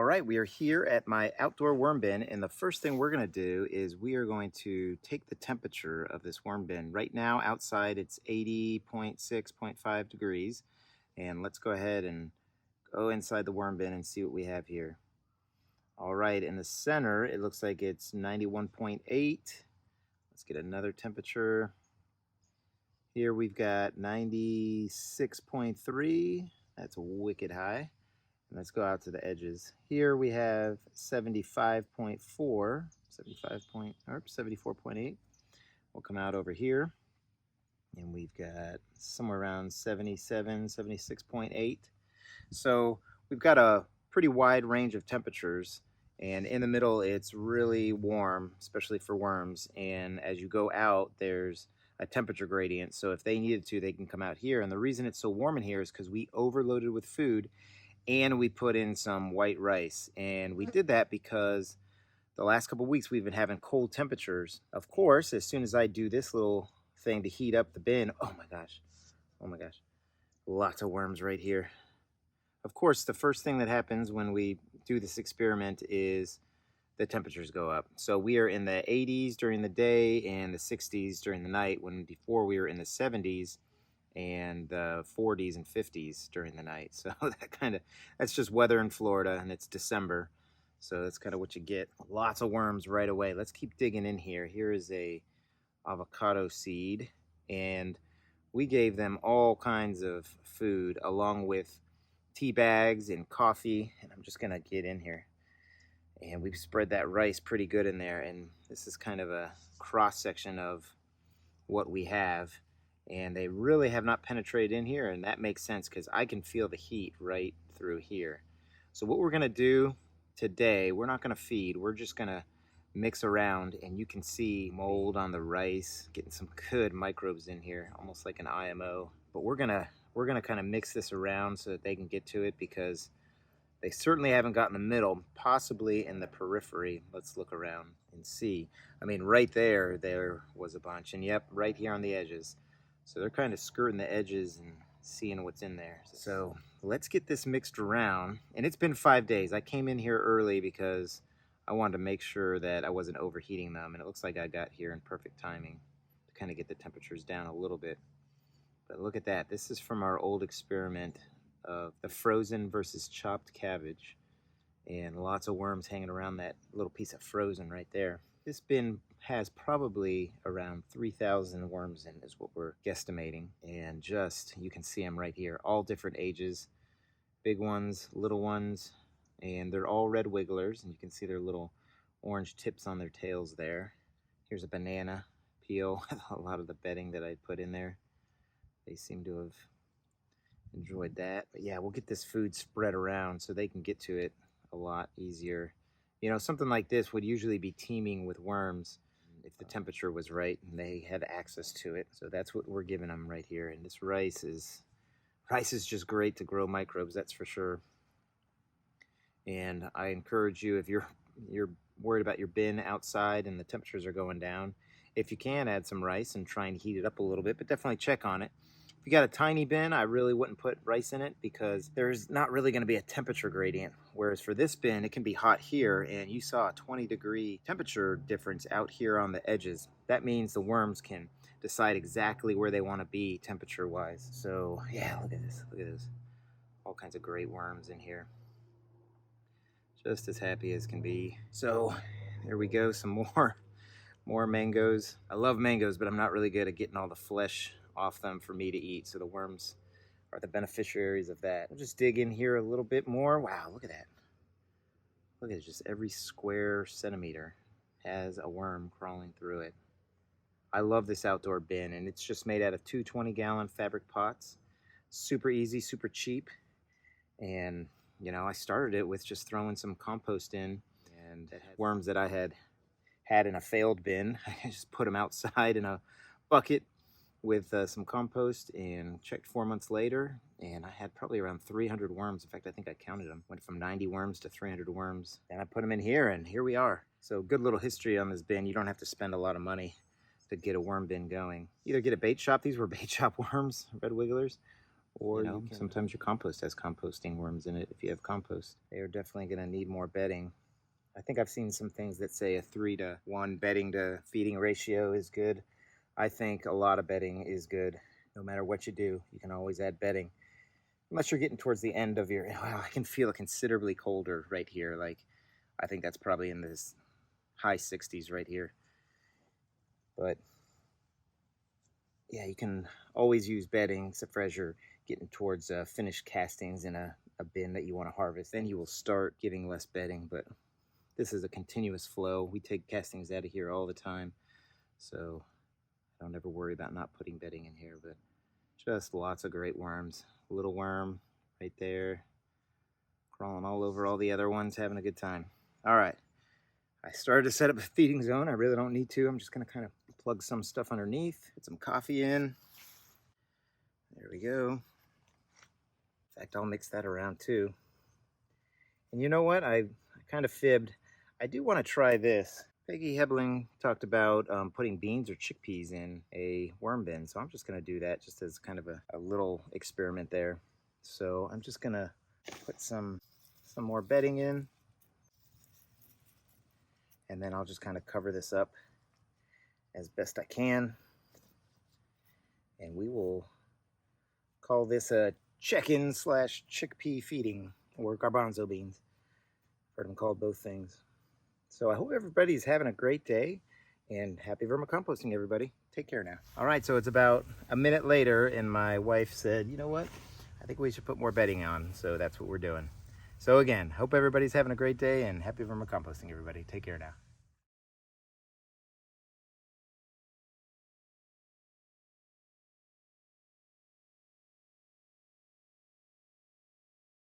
right, we are here at my outdoor worm bin, and the first thing we're going to do is we are going to take the temperature of this worm bin. Right now outside it's 80.6.5 degrees, and let's go ahead and go inside the worm bin and see what we have here. All right, in the center it looks like it's 91.8. Let's get another temperature. Here we've got 96.3. That's wicked high. And let's go out to the edges. Here we have 75.4, 74.8. We'll come out over here and we've got somewhere around 77, 76.8. So we've got a pretty wide range of temperatures, and in the middle it's really warm, especially for worms. And as you go out, there's a temperature gradient. So if they needed to, they can come out here. And the reason it's so warm in here is because we overloaded with food and we put in some white rice. And we did that because the last couple of weeks we've been having cold temperatures. Of course, as soon as I do this little thing to heat up the bin, oh my gosh, lots of worms right here. Of course, the first thing that happens when we do this experiment is the temperatures go up. So we are in the 80s during the day and the 60s during the night, when before we were in the 70s and the 40s and 50s during the night. So that's just weather in Florida, and it's December. So that's kind of what you get. Lots of worms right away. Let's keep digging in here. Here is a avocado seed, and we gave them all kinds of food along with tea bags and coffee. And I'm just gonna get in here, and we've spread that rice pretty good in there. And this is kind of a cross section of what we have. And they really have not penetrated in here, and that makes sense because I can feel the heat right through here. So what we're gonna do today, we're not gonna feed, we're just gonna mix around, and you can see mold on the rice, getting some good microbes in here, almost like an IMO. But we're gonna kind of mix this around so that they can get to it, because they certainly haven't gotten the middle, possibly in the periphery. Let's look around and see. I mean, right there was a bunch, and yep, right here on the edges. So they're kind of skirting the edges and seeing what's in there. So let's get this mixed around. And it's been 5 days. I came in here early because I wanted to make sure that I wasn't overheating them. And it looks like I got here in perfect timing to kind of get the temperatures down a little bit. But look at that. This is from our old experiment of the frozen versus chopped cabbage. And lots of worms hanging around that little piece of frozen right there. This bin has probably around 3,000 worms in, is what we're guesstimating. And just, you can see them right here, all different ages, big ones, little ones, and they're all red wigglers, and you can see their little orange tips on their tails there. Here's a banana peel, a lot of the bedding that I put in there. They seem to have enjoyed that. But yeah, we'll get this food spread around so they can get to it a lot easier. You know, something like this would usually be teeming with worms if the temperature was right and they had access to it. So that's what we're giving them right here. And this rice is just great to grow microbes, that's for sure. And I encourage you, if you're worried about your bin outside and the temperatures are going down, if you can, add some rice and try and heat it up a little bit, but definitely check on it. If you got a tiny bin, I really wouldn't put rice in it because there's not really going to be a temperature gradient. Whereas for this bin, it can be hot here, and you saw a 20-degree temperature difference out here on the edges. That means the worms can decide exactly where they want to be temperature-wise. So yeah, look at this, look at this. All kinds of great worms in here. Just as happy as can be. So there we go, some more mangoes. I love mangoes, but I'm not really good at getting all the flesh off them for me to eat, so the worms are the beneficiaries of that. We'll just dig in here a little bit more. Wow, look at that. Look at it, just every square centimeter has a worm crawling through it. I love this outdoor bin, and it's just made out of 2 20-gallon fabric pots. Super easy, super cheap. And you know, I started it with just throwing some compost in, and worms that I had in a failed bin, I just put them outside in a bucket with some compost, and checked 4 months later, and I had probably around 300 worms. In fact, I think I counted them. Went from 90 worms to 300 worms, and I put them in here, and here we are. So good little history on this bin. You don't have to spend a lot of money to get a worm bin going. Either get a bait shop, these were bait shop worms, red wigglers, Or sometimes your compost has composting worms in it if you have compost. They are definitely going to need more bedding. I think I've seen some things that say a 3-to-1 bedding to feeding ratio is good. I think a lot of bedding is good. No matter what you do, you can always add bedding. Unless you're getting towards the end of your, well, I can feel it considerably colder right here. Like, I think that's probably in this high 60s right here. But yeah, you can always use bedding, except for as you're getting towards finished castings in a bin that you want to harvest. Then you will start giving less bedding, but this is a continuous flow. We take castings out of here all the time, so I don't ever worry about not putting bedding in here. But just lots of great worms. A little worm right there, crawling all over all the other ones, having a good time. All right, I started to set up a feeding zone. I really don't need to. I'm just going to kind of plug some stuff underneath, put some coffee in. There we go. In fact, I'll mix that around too. And you know what? I kind of fibbed. I do want to try this. Peggy Hebling talked about putting beans or chickpeas in a worm bin. So I'm just going to do that just as kind of a little experiment there. So I'm just going to put some more bedding in. And then I'll just kind of cover this up as best I can. And we will call this a check-in / chickpea feeding, or garbanzo beans. Heard them called both things. So I hope everybody's having a great day, and happy vermicomposting, everybody. Take care now. All right, so it's about a minute later, and my wife said, you know what? I think we should put more bedding on, so that's what we're doing. So again, hope everybody's having a great day, and happy vermicomposting, everybody. Take care now.